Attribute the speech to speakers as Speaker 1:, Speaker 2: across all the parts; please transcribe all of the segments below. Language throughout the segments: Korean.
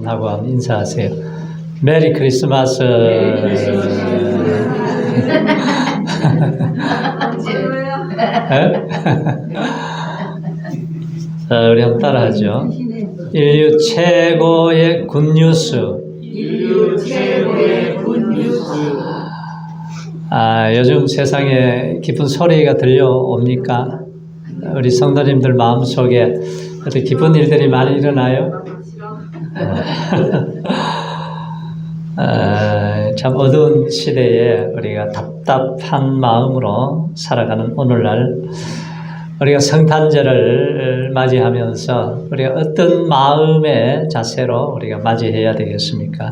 Speaker 1: 하고 한번 인사하세요. 메리 크리스마스. 자, 우리 한번 따라하죠. 인류 최고의 굿뉴스. 요즘 세상에 기쁜 소리가 들려옵니까? 우리 성도님들 마음속에 어떤 기쁜 일들이 많이 일어나요? 참 어두운 시대에 우리가 답답한 마음으로 살아가는 오늘날 우리가 성탄절을 맞이하면서 우리가 어떤 마음의 자세로 우리가 맞이해야 되겠습니까?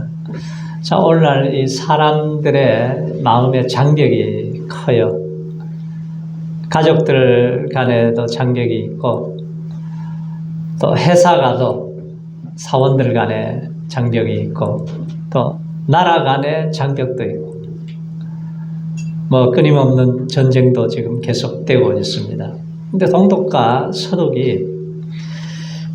Speaker 1: 자, 오늘날 이 사람들의 마음의 장벽이 커요. 가족들 간에도 장벽이 있고 또 회사 가도 사원들 간에 장벽이 있고 또 나라 간에 장벽도 있고 뭐 끊임없는 전쟁도 지금 계속되고 있습니다. 근데 동독과 서독이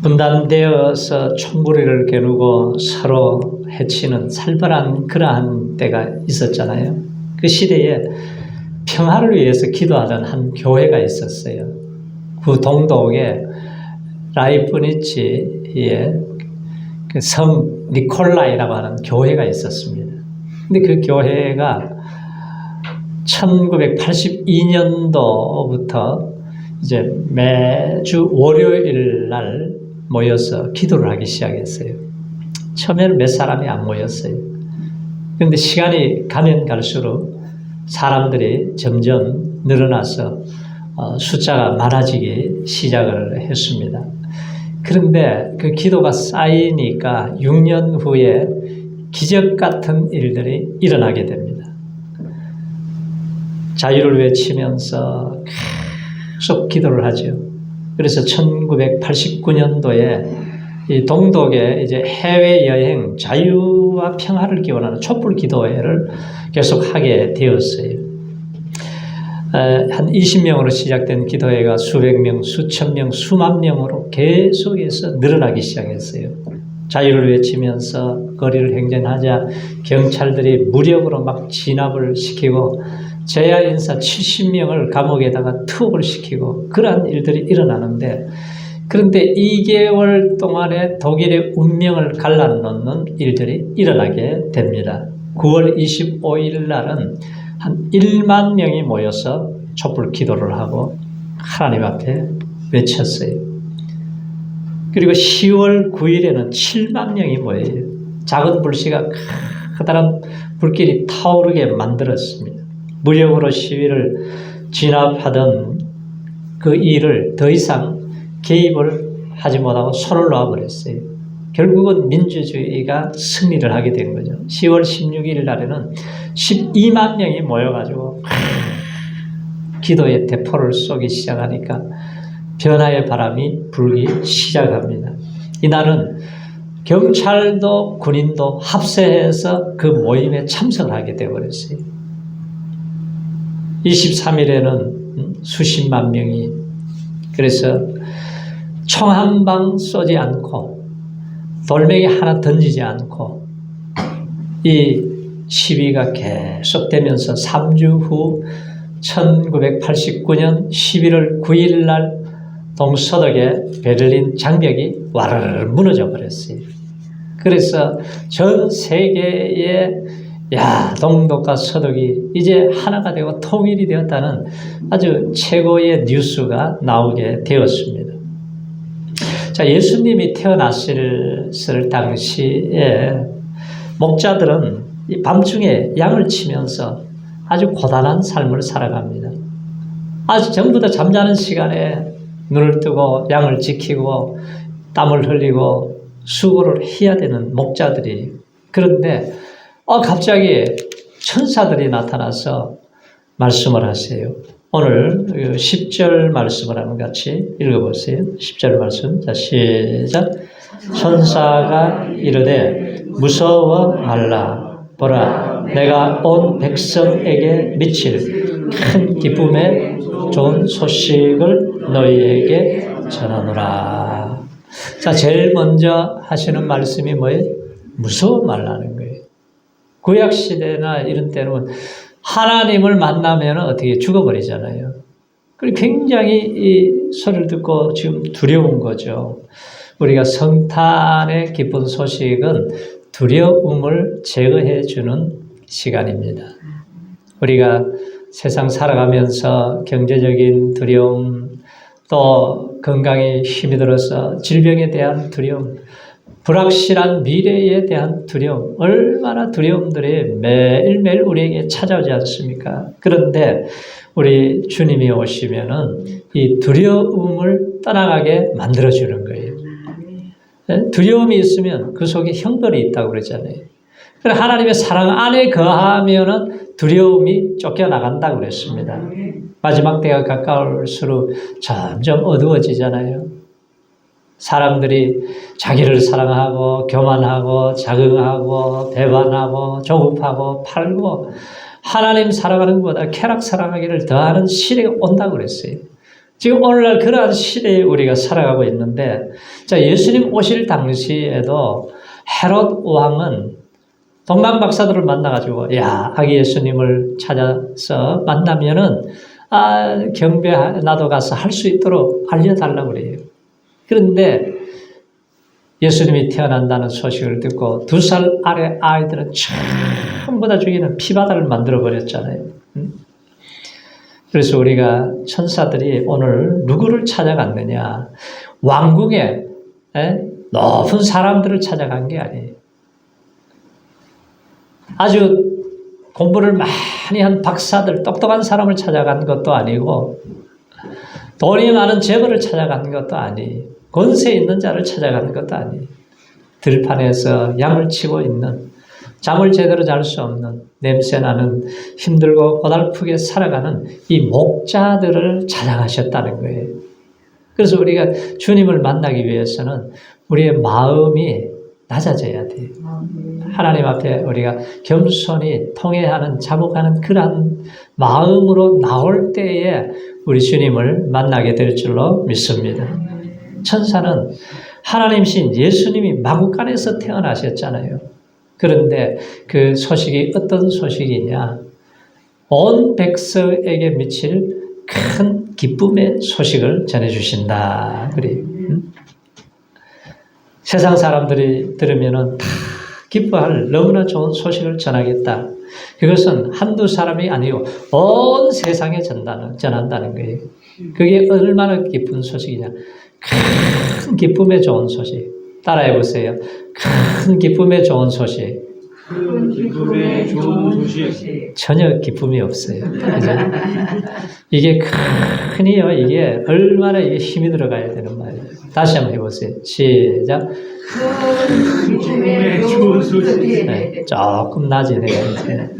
Speaker 1: 분단되어서 총구리를 겨누고 서로 해치는 살벌한 그러한 때가 있었잖아요. 그 시대에 평화를 위해서 기도하던 한 교회가 있었어요. 그 동독의 라이프니치의 그 성 니콜라이라고 하는 교회가 있었습니다. 근데 그 교회가 1982년도부터 이제 매주 월요일 날 모여서 기도를 하기 시작했어요. 처음에는 몇 사람이 안 모였어요. 그런데 시간이 가면 갈수록 사람들이 점점 늘어나서 숫자가 많아지기 시작을 했습니다. 그런데 그 기도가 쌓이니까 6년 후에 기적 같은 일들이 일어나게 됩니다. 자유를 외치면서 계속 기도를 하죠. 그래서 1989년도에 이 동독의 이제 해외여행 자유와 평화를 기원하는 촛불 기도회를 계속 하게 되었어요. 한 20명으로 시작된 기도회가 수백 명, 수천 명, 수만 명으로 계속해서 늘어나기 시작했어요. 자유를 외치면서 거리를 행진하자 경찰들이 무력으로 막 진압을 시키고 재야 인사 70명을 감옥에다가 투옥을 시키고 그러한 일들이 일어나는데, 그런데 2개월 동안에 독일의 운명을 갈라놓는 일들이 일어나게 됩니다. 9월 25일 날은 한 1만 명이 모여서 촛불 기도를 하고 하나님 앞에 외쳤어요. 그리고 10월 9일에는 7만 명이 모여요. 작은 불씨가 커다란 불길이 타오르게 만들었습니다. 무력으로 시위를 진압하던 그 일을 더 이상 개입을 하지 못하고 손을 놓아버렸어요. 결국은 민주주의가 승리를 하게 된 거죠. 10월 16일 날에는 12만 명이 모여가지고 기도의 대포를 쏘기 시작하니까 변화의 바람이 불기 시작합니다. 이날은 경찰도 군인도 합세해서 그 모임에 참석을 하게 되어버렸어요. 23일에는 수십만 명이, 그래서 총 한 방 쏘지 않고 돌멩이 하나 던지지 않고 이 시위가 계속되면서 3주 후 1989년 11월 9일 날 동서독의 베를린 장벽이 와르르 무너져 버렸어요. 그래서 전 세계에 동독과 서독이 이제 하나가 되고 통일이 되었다는 아주 최고의 뉴스가 나오게 되었습니다. 자, 예수님이 태어났을 당시에 목자들은 이 밤중에 양을 치면서 아주 고단한 삶을 살아갑니다. 아주 전부 다 잠자는 시간에 눈을 뜨고 양을 지키고 땀을 흘리고 수고를 해야 되는 목자들이, 그런데 갑자기 천사들이 나타나서 말씀을 하세요. 오늘 10절 말씀을 한번 같이 읽어보세요. 10절 말씀. 자, 시작. 천사가 이르되 무서워 말라. 보라, 내가 온 백성에게 미칠 큰 기쁨의 좋은 소식을 너희에게 전하노라. 자, 제일 먼저 하시는 말씀이 뭐예요? 무서워 말라는 거예요. 구약 시대나 이런 때는 하나님을 만나면 어떻게 죽어버리잖아요. 그리고 굉장히 이 소리를 듣고 지금 두려운 거죠. 우리가 성탄의 기쁜 소식은 두려움을 제거해 주는 시간입니다. 우리가 세상 살아가면서 경제적인 두려움, 또 건강에 힘이 들어서 질병에 대한 두려움, 불확실한 미래에 대한 두려움, 얼마나 두려움들이 매일매일 우리에게 찾아오지 않습니까? 그런데 우리 주님이 오시면은 이 두려움을 떠나가게 만들어주는 거예요. 두려움이 있으면 그 속에 형벌이 있다고 그러잖아요. 그래서 하나님의 사랑 안에 거하면은 두려움이 쫓겨나간다고 그랬습니다. 마지막 때가 가까울수록 점점 어두워지잖아요. 사람들이 자기를 사랑하고 교만하고 자긍하고 배반하고 조급하고 팔고 하나님 사랑하는 것보다 쾌락 사랑하기를 더하는 시대가 온다고 그랬어요. 지금 오늘날 그러한 시대에 우리가 살아가고 있는데, 자, 예수님 오실 당시에도 헤롯 왕은 동방 박사들을 만나가지고, 야, 아기 예수님을 찾아서 만나면은, 경배, 나도 가서 할 수 있도록 알려달라고 그래요. 그런데 예수님이 태어난다는 소식을 듣고 2살 아래 아이들은 전부 다 죽이는 피바다를 만들어버렸잖아요. 그래서 우리가 천사들이 오늘 누구를 찾아갔느냐? 왕궁에 높은 사람들을 찾아간 게 아니에요. 아주 공부를 많이 한 박사들, 똑똑한 사람을 찾아간 것도 아니고 돈이 많은 재벌을 찾아간 것도 아니에요. 권세 있는 자를 찾아가는 것도 아니에요. 들판에서 양을 치고 있는, 잠을 제대로 잘 수 없는, 냄새나는, 힘들고 고달프게 살아가는 이 목자들을 찾아가셨다는 거예요. 그래서 우리가 주님을 만나기 위해서는 우리의 마음이 낮아져야 돼요. 하나님 앞에 우리가 겸손히 통회하는, 자복하는 그러한 마음으로 나올 때에 우리 주님을 만나게 될 줄로 믿습니다. 천사는 하나님이신 예수님이 마구간에서 태어나셨잖아요. 그런데 그 소식이 어떤 소식이냐? 온 백성에게 미칠 큰 기쁨의 소식을 전해주신다. 그래요. 세상 사람들이 들으면은 다 기뻐할 너무나 좋은 소식을 전하겠다. 그것은 한두 사람이 아니고 온 세상에 전한다는 거예요. 그게 얼마나 기쁜 소식이냐. 큰 기쁨의 좋은 소식. 따라해 보세요. 큰 기쁨의 좋은 소식.
Speaker 2: 큰 기쁨의 좋은 소식.
Speaker 1: 전혀 기쁨이 없어요. 그죠? 이게 큰이요. 이게 얼마나 이게 힘이 들어가야 되는 말이에요. 다시 한번 해보세요. 시작.
Speaker 2: 큰 기쁨의 좋은 소식.
Speaker 1: 네, 조금 낮이 내가 이제.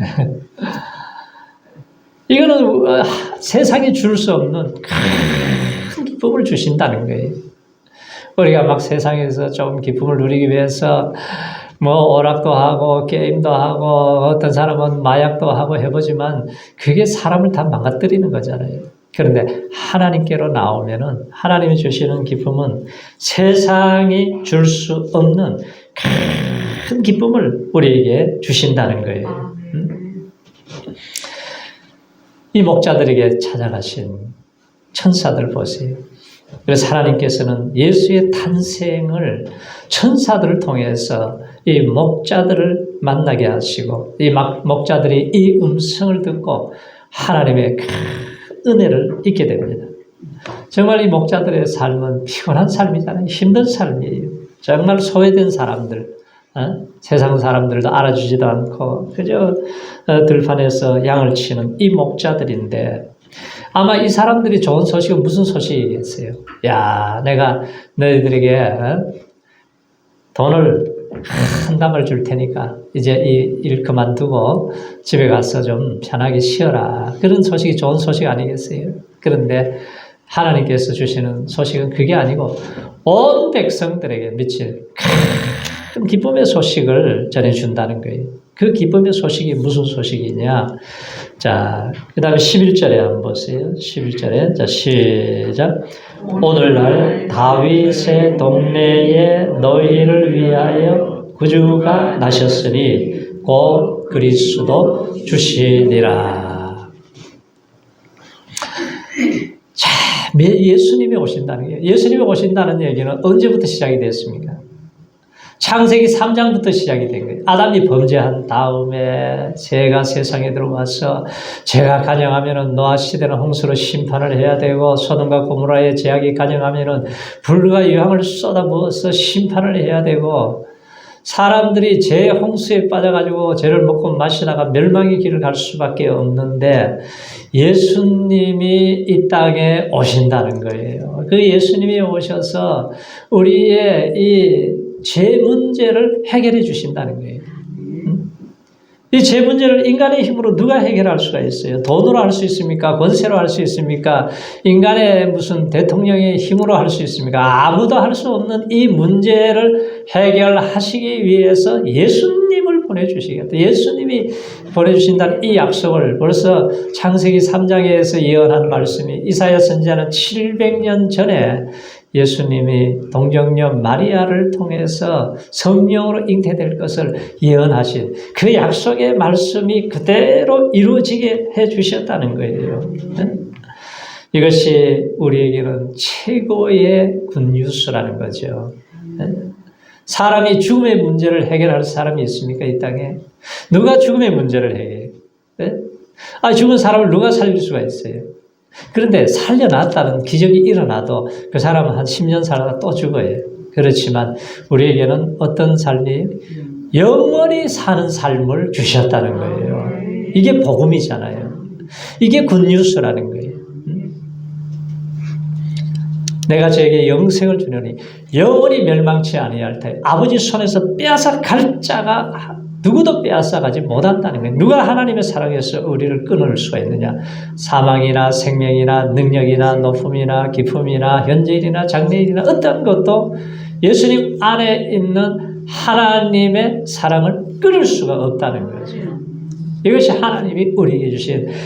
Speaker 1: 이거는 세상에 줄 수 없는 큰 기쁨을 주신다는 거예요. 우리가 막 세상에서 좀 기쁨을 누리기 위해서 뭐 오락도 하고 게임도 하고 어떤 사람은 마약도 하고 해보지만 그게 사람을 다 망가뜨리는 거잖아요. 그런데 하나님께로 나오면은 하나님이 주시는 기쁨은 세상이 줄 수 없는 큰 기쁨을 우리에게 주신다는 거예요. 이 목자들에게 찾아가신 천사들 보세요. 그래서 하나님께서는 예수의 탄생을 천사들을 통해서 이 목자들을 만나게 하시고 이 목자들이 이 음성을 듣고 하나님의 큰 은혜를 잊게 됩니다. 정말 이 목자들의 삶은 피곤한 삶이잖아요. 힘든 삶이에요. 정말 소외된 사람들, 세상 사람들도 알아주지도 않고 그저 들판에서 양을 치는 이 목자들인데 아마 이 사람들이 좋은 소식은 무슨 소식이겠어요? 야, 내가 너희들에게 돈을 한 담을 줄 테니까 이제 이 일 그만두고 집에 가서 좀 편하게 쉬어라. 그런 소식이 좋은 소식 아니겠어요? 그런데 하나님께서 주시는 소식은 그게 아니고 온 백성들에게 미칠 큰 기쁨의 소식을 전해준다는 거예요. 그 기쁨의 소식이 무슨 소식이냐? 자, 그 다음에 11절에 한번 보세요. 11절에. 자, 시작. 오늘날 다윗의 동네에 너희를 위하여 구주가 나셨으니 곧 그리스도 주시니라. 자, 예수님이 오신다는 게, 예수님이 오신다는 얘기는 언제부터 시작이 됐습니까? 창세기 3장부터 시작이 된 거예요. 아담이 범죄한 다음에 죄가 세상에 들어와서 죄가 간영하면은 노아 시대는 홍수로 심판을 해야 되고 소돔과 고모라의 죄악이 간영하면은 불과 유황을 쏟아부어서 심판을 해야 되고 사람들이 죄 홍수에 빠져가지고 죄를 먹고 마시다가 멸망의 길을 갈 수밖에 없는데 예수님이 이 땅에 오신다는 거예요. 그 예수님이 오셔서 우리의 이 죄 문제를 해결해 주신다는 거예요. 이 죄 문제를 인간의 힘으로 누가 해결할 수가 있어요? 돈으로 할 수 있습니까? 권세로 할 수 있습니까? 인간의 무슨 대통령의 힘으로 할 수 있습니까? 아무도 할 수 없는 이 문제를 해결하시기 위해서 예수님을 보내주시겠다. 예수님이 보내주신다는 이 약속을 벌써 창세기 3장에서 예언한 말씀이 이사야 선지자는 700년 전에 예수님이 동정녀 마리아를 통해서 성령으로 잉태될 것을 예언하신 그 약속의 말씀이 그대로 이루어지게 해주셨다는 거예요. 이것이 우리에게는 최고의 굿뉴스라는 거죠. 사람이 죽음의 문제를 해결할 사람이 있습니까? 이 땅에? 누가 죽음의 문제를 해결해요? 죽은 사람을 누가 살릴 수가 있어요? 그런데 살려놨다는 기적이 일어나도 그 사람은 한 10년 살다가 또 죽어요. 그렇지만 우리에게는 어떤 삶이 영원히 사는 삶을 주셨다는 거예요. 이게 복음이잖아요. 이게 굿뉴스라는 거예요. 내가 저에게 영생을 주려니 영원히 멸망치 아니할 테 아버지 손에서 빼앗아 갈 자가 누구도 빼앗아가지 못한다는 거예요. 누가 하나님의 사랑에서 우리를 끊을 수가 있느냐? 사망이나 생명이나 능력이나 높음이나 깊음이나 현재일이나 장래일이나 어떤 것도 예수님 안에 있는 하나님의 사랑을 끊을 수가 없다는 거죠. 이것이 하나님이 우리에게 주신 큰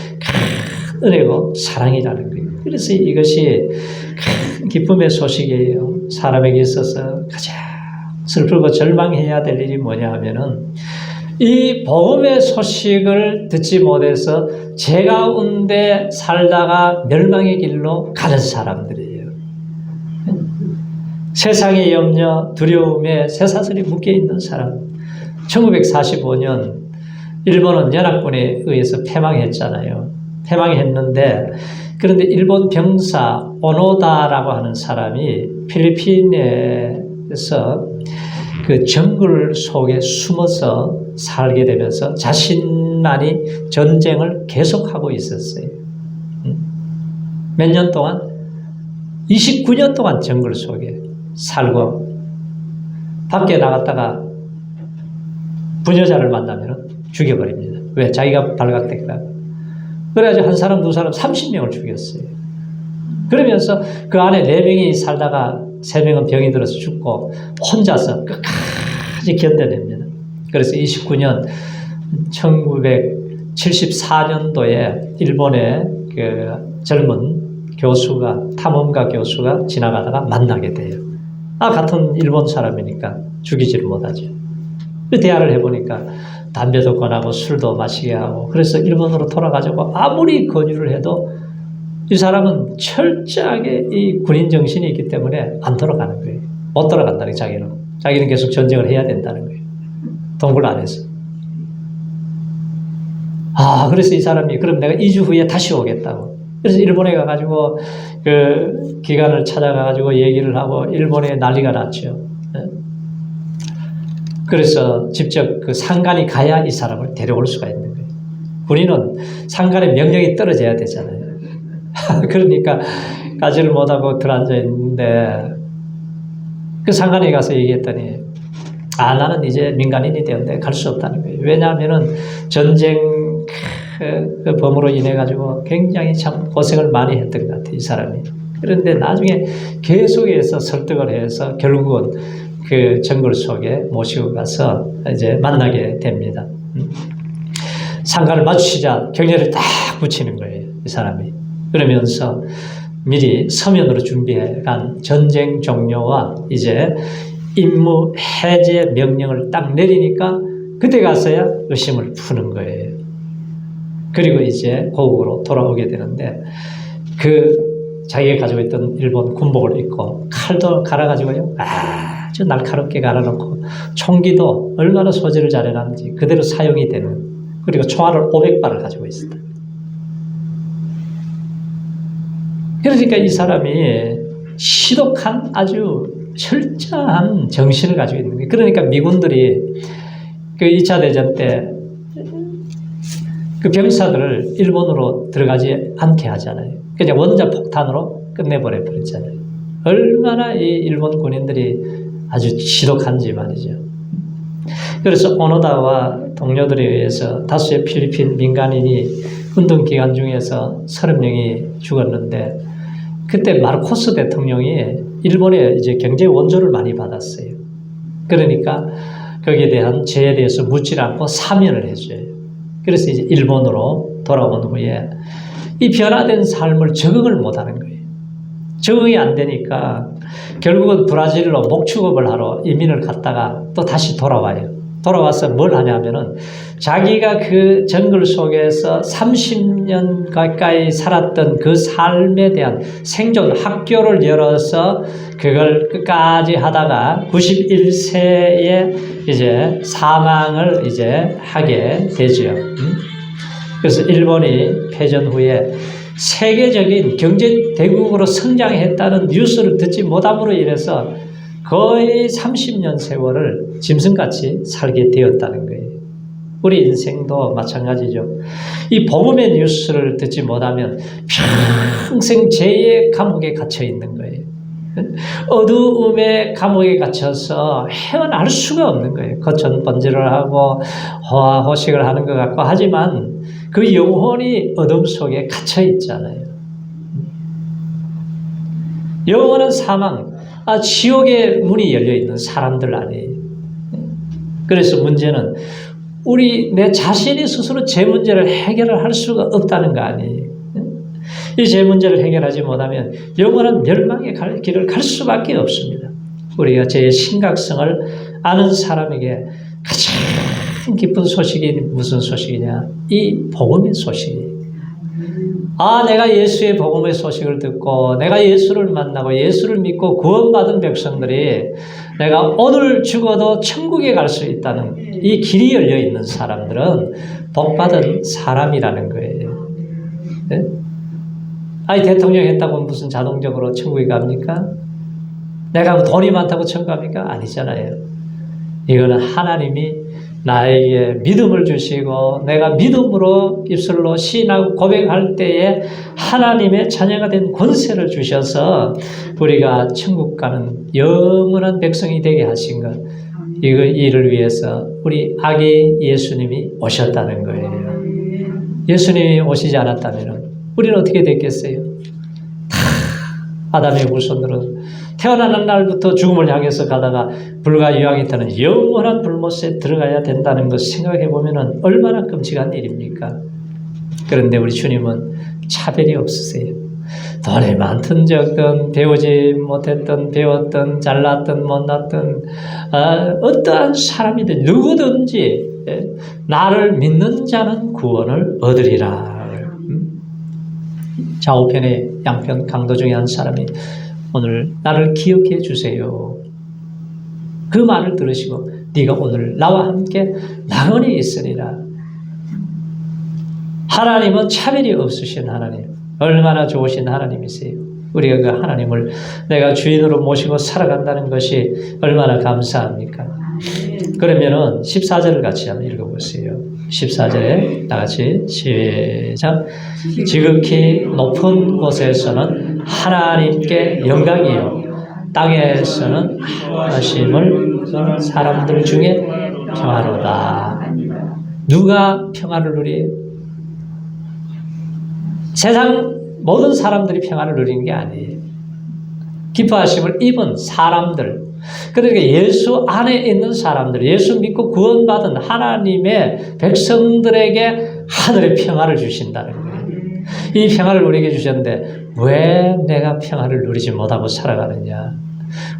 Speaker 1: 은혜고 사랑이라는 거예요. 그래서 이것이 큰 기쁨의 소식이에요. 사람에게 있어서 가장 슬프고 절망해야 될 일이 뭐냐 하면은 이 복음의 소식을 듣지 못해서 죄 가운데 살다가 멸망의 길로 가는 사람들이에요. 세상의 염려, 두려움에 쇠사슬이 묶여있는 사람. 1945년 일본은 연합군에 의해서 패망했잖아요. 패망했는데 그런데 일본 병사 오노다라고 하는 사람이 필리핀에서 그 정글 속에 숨어서 살게 되면서 자신만이 전쟁을 계속하고 있었어요. 몇 년 동안? 29년 동안 정글 속에 살고 밖에 나갔다가 부녀자를 만나면 죽여버립니다. 왜? 자기가 발각됐다. 그래가지고 한 사람, 두 사람 30명을 죽였어요. 그러면서 그 안에 4명이 살다가 3명은 병이 들어서 죽고 혼자서 끝까지 견뎌냅니다. 그래서 29년 1974년도에 일본의 그 젊은 교수가 탐험가 교수가 지나가다가 만나게 돼요. 같은 일본 사람이니까 죽이지를 못하죠. 대화를 해보니까 담배도 권하고 술도 마시게 하고 그래서 일본으로 돌아가자고 아무리 권유를 해도 이 사람은 철저하게 이 군인 정신이 있기 때문에 안 돌아가는 거예요. 못 돌아간다는 거예요. 자기는 계속 전쟁을 해야 된다는 거예요. 동굴 안에서. 그래서 이 사람이 그럼 내가 2주 후에 다시 오겠다고. 그래서 일본에 가가지고 그 기관을 찾아가가지고 얘기를 하고 일본에 난리가 났죠. 그래서 직접 그 상관이 가야 이 사람을 데려올 수가 있는 거예요. 군인은 상관의 명령이 떨어져야 되잖아요. 그러니까 가지를 못하고 들어앉아 있는데 그 상관에 가서 얘기했더니 나는 이제 민간인이 되었는데 갈 수 없다는 거예요. 왜냐하면은 전쟁 그 범으로 인해 가지고 굉장히 참 고생을 많이 했던 것 같아요. 이 사람이. 그런데 나중에 계속해서 설득을 해서 결국은 그 정글 속에 모시고 가서 이제 만나게 됩니다. 상가를 마주치자 경례를 딱 붙이는 거예요. 이 사람이. 그러면서 미리 서면으로 준비해 간 전쟁 종료와 이제 임무 해제 명령을 딱 내리니까 그때 가서야 의심을 푸는 거예요. 그리고 이제 고국으로 돌아오게 되는데 그 자기가 가지고 있던 일본 군복을 입고 칼도 갈아가지고요. 아주 날카롭게 갈아놓고 총기도 얼마나 소지를 잘해놨는지 그대로 사용이 되는 그리고 총알을 500발을 가지고 있었다. 그러니까 이 사람이 시독한 아주 철저한 정신을 가지고 있는 거예요. 그러니까 미군들이 그 2차 대전 때 그 병사들을 일본으로 들어가지 않게 하잖아요. 그냥 원자 폭탄으로 끝내버려 버렸잖아요. 얼마나 이 일본 군인들이 아주 지독한지 말이죠. 그래서 오노다와 동료들에 의해서 다수의 필리핀 민간인이 운동 기간 중에서 30명이 죽었는데 그때 마르코스 대통령이 일본에 이제 경제 원조를 많이 받았어요. 그러니까 거기에 대한 죄에 대해서 묻지 않고 사면을 해줘요. 그래서 이제 일본으로 돌아온 후에 이 변화된 삶을 적응을 못하는 거예요. 적응이 안 되니까 결국은 브라질로 목축업을 하러 이민을 갔다가 또 다시 돌아와요. 돌아와서 뭘 하냐면은 자기가 그 정글 속에서 30년 가까이 살았던 그 삶에 대한 생존 학교를 열어서 그걸 끝까지 하다가 91세에 이제 사망을 이제 하게 되죠. 그래서 일본이 패전 후에 세계적인 경제 대국으로 성장했다는 뉴스를 듣지 못함으로 인해서 거의 30년 세월을 짐승같이 살게 되었다는 거예요. 우리 인생도 마찬가지죠. 이 복음의 뉴스를 듣지 못하면 평생 죄의 감옥에 갇혀 있는 거예요. 어두움의 감옥에 갇혀서 헤어날 수가 없는 거예요. 거천 번지를 하고 호화호식을 하는 것 같고 하지만 그 영혼이 어둠 속에 갇혀 있잖아요. 영원한 사망, 지옥의 문이 열려있는 사람들 아니에요. 그래서 문제는 내 자신이 스스로 제 문제를 해결을 할 수가 없다는 거 아니에요. 이 제 문제를 해결하지 못하면 영원한 멸망의 길을 갈 수밖에 없습니다. 우리가 제 심각성을 아는 사람에게 가장 기쁜 소식이 무슨 소식이냐? 이 복음의 소식이에요. 내가 예수의 복음의 소식을 듣고 내가 예수를 만나고 예수를 믿고 구원받은 백성들이 내가 오늘 죽어도 천국에 갈 수 있다는 이 길이 열려있는 사람들은 복받은 사람이라는 거예요. 네? 대통령 했다고 무슨 자동적으로 천국에 갑니까? 내가 돈이 많다고 천국 갑니까? 아니잖아요. 이거는 하나님이 나에게 믿음을 주시고 내가 믿음으로 입술로 시인하고 고백할 때에 하나님의 자녀가 된 권세를 주셔서 우리가 천국 가는 영원한 백성이 되게 하신 것, 이를 위해서 우리 아기 예수님이 오셨다는 거예요. 예수님이 오시지 않았다면 우리는 어떻게 됐겠어요? 아담의 후손들은 태어나는 날부터 죽음을 향해서 가다가 불과 유황이 타는 영원한 불못에 들어가야 된다는 것을 생각해 보면 얼마나 끔찍한 일입니까? 그런데 우리 주님은 차별이 없으세요. 돈이 많든 적든 배우지 못했든 배웠든 잘났든 못났든 어떠한 사람이든 누구든지 나를 믿는 자는 구원을 얻으리라. 좌우편의 양편 강도 중에 한 사람이 오늘 나를 기억해 주세요. 그 말을 들으시고 네가 오늘 나와 함께 나그네 있으리라. 하나님은 차별이 없으신 하나님, 얼마나 좋으신 하나님이세요. 우리가 그 하나님을 내가 주인으로 모시고 살아간다는 것이 얼마나 감사합니까? 그러면은 14절을 같이 한번 읽어보세요. 14절에 다 같이 시작. 지극히 높은 곳에서는 하나님께 영광이요 땅에서는 하심을 사람들 중에 평화로다. 누가 평화를 누리요? 세상 모든 사람들이 평화를 누리는 게 아니에요. 기뻐하심을 입은 사람들, 그러니까 예수 안에 있는 사람들, 예수 믿고 구원받은 하나님의 백성들에게 하늘의 평화를 주신다는 거예요. 이 평화를 우리에게 주셨는데 왜 내가 평화를 누리지 못하고 살아가느냐?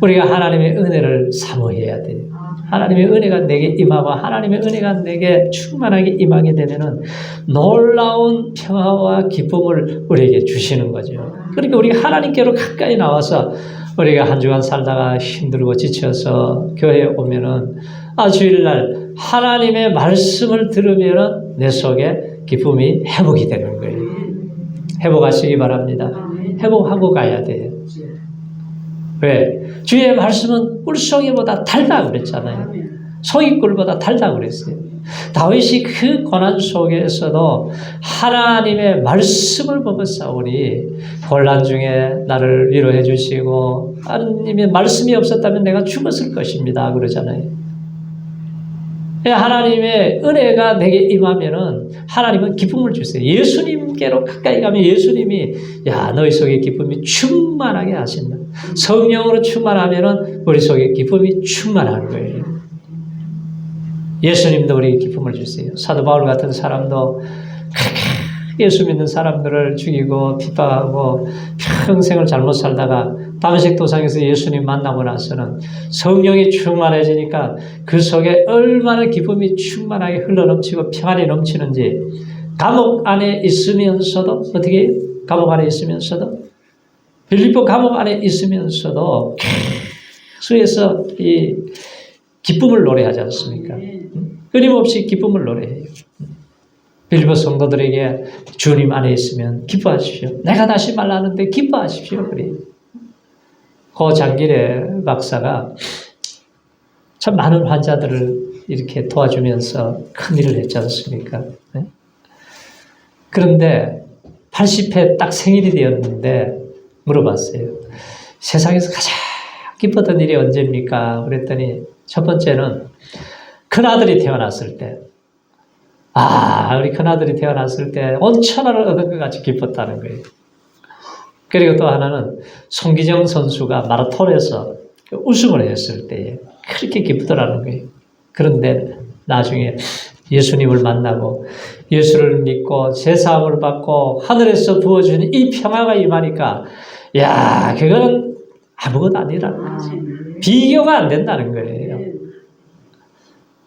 Speaker 1: 우리가 하나님의 은혜를 사모해야 돼요. 하나님의 은혜가 내게 임하고 하나님의 은혜가 내게 충만하게 임하게 되면은 놀라운 평화와 기쁨을 우리에게 주시는 거죠. 그러니까 우리가 하나님께로 가까이 나와서 우리가 한 주간 살다가 힘들고 지쳐서 교회에 오면은 주일날 하나님의 말씀을 들으면은 내 속에 기쁨이 회복이 되는 거예요. 회복하시기 바랍니다. 회복하고 가야 돼요. 왜? 주의 말씀은 꿀송이보다 달다 그랬잖아요. 송이꿀보다 달다 그랬어요. 다윗이 그 고난 속에서도 하나님의 말씀을 먹었사오니 곤란 중에 나를 위로해 주시고 하나님의 말씀이 없었다면 내가 죽었을 것입니다 그러잖아요. 하나님의 은혜가 내게 임하면은 하나님은 기쁨을 주세요. 예수님께로 가까이 가면 예수님이 너희 속에 기쁨이 충만하게 하신다. 성령으로 충만하면은 우리 속에 기쁨이 충만한 거예요. 예수님도 우리에게 기쁨을 주세요. 사도 바울 같은 사람도 예수 믿는 사람들을 죽이고 핍박하고 평생을 잘못 살다가 다메섹 도상에서 예수님 만나고 나서는 성령이 충만해지니까 그 속에 얼마나 기쁨이 충만하게 흘러넘치고 평안이 넘치는지 감옥 안에 있으면서도 어떻게 감옥 안에 있으면서도 빌립보 감옥 안에 있으면서도 계속해서 이 기쁨을 노래하지 않습니까? 끊임없이 기쁨을 노래해요. 빌립보 성도들에게 주님 안에 있으면 기뻐하십시오. 내가 다시 말하는데 기뻐하십시오. 그래요. 그 장길의 박사가 참 많은 환자들을 이렇게 도와주면서 큰 일을 했지 않습니까? 네? 그런데 80회 딱 생일이 되었는데 물어봤어요. 세상에서 가장 기뻤던 일이 언제입니까? 그랬더니 첫 번째는 큰아들이 태어났을 때 우리 큰아들이 태어났을 때 온 천하를 얻은 것 같이 기뻤다는 거예요. 그리고 또 하나는 송기정 선수가 마라톤에서 우승을 했을 때 그렇게 기쁘더라는 거예요. 그런데 나중에 예수님을 만나고 예수를 믿고 제사함을 받고 하늘에서 부어주는 이 평화가 임하니까 그거는 아무것도 아니라는 거지. 비교가 안 된다는 거예요.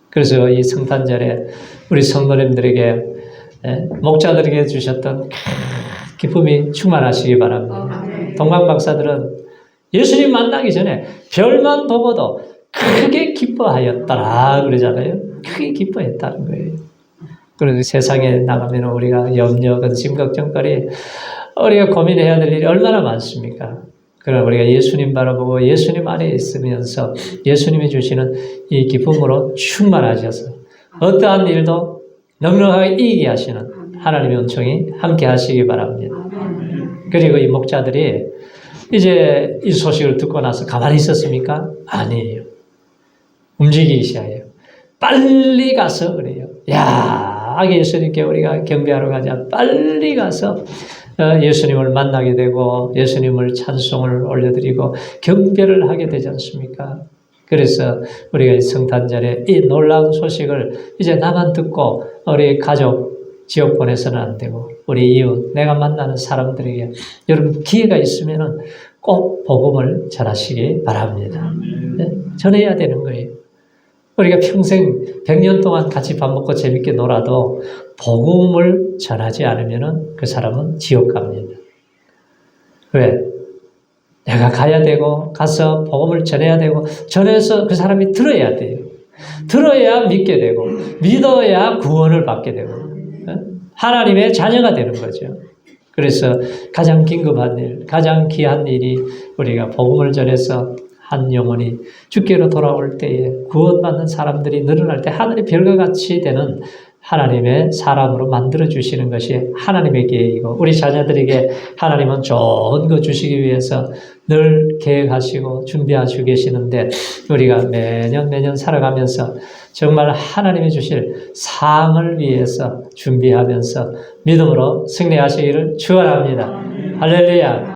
Speaker 1: 그래서 이 성탄절에 우리 성도님들에게 목자들에게 주셨던 기쁨이 충만하시기 바랍니다. 동방 박사들은 예수님 만나기 전에 별만 보고도 크게 기뻐하였더라 그러잖아요. 크게 기뻐했다는 거예요. 그래서 세상에 나가면 우리가 염려, 근심, 걱정거리 우리가 고민해야 될 일이 얼마나 많습니까? 그러나 우리가 예수님 바라보고 예수님 안에 있으면서 예수님이 주시는 이 기쁨으로 충만하셔서 어떠한 일도 넉넉하게 이기게 하시는 하나님의 은총이 함께 하시기 바랍니다. 그리고 이 목자들이 이제 이 소식을 듣고 나서 가만히 있었습니까? 아니에요. 움직이기 시작해요. 빨리 가서 그래요. 예수님께 우리가 경배하러 가자. 빨리 가서 예수님을 만나게 되고 예수님을 찬송을 올려드리고 경배를 하게 되지 않습니까? 그래서 우리가 성탄절에 이 놀라운 소식을 이제 나만 듣고 우리 가족 지옥 보내서는 안 되고 우리 이웃 내가 만나는 사람들에게 여러분 기회가 있으면은 꼭 복음을 전하시기 바랍니다. 네? 전해야 되는 거예요. 우리가 평생 100년 동안 같이 밥 먹고 재밌게 놀아도 복음을 전하지 않으면은 그 사람은 지옥 갑니다. 왜? 내가 가야 되고 가서 복음을 전해야 되고 전해서 그 사람이 들어야 돼요. 들어야 믿게 되고 믿어야 구원을 받게 되고 하나님의 자녀가 되는 거죠. 그래서 가장 긴급한 일, 가장 귀한 일이 우리가 복음을 전해서 한 영혼이 주께로 돌아올 때에 구원받는 사람들이 늘어날 때 하늘의 별과 같이 되는 하나님의 사람으로 만들어주시는 것이 하나님의 계획이고 우리 자녀들에게 하나님은 좋은 거 주시기 위해서 늘 계획하시고 준비하시고 계시는데 우리가 매년 살아가면서 정말 하나님이 주실 상을 위해서 준비하면서 믿음으로 승리하시기를 축원합니다. 할렐루야.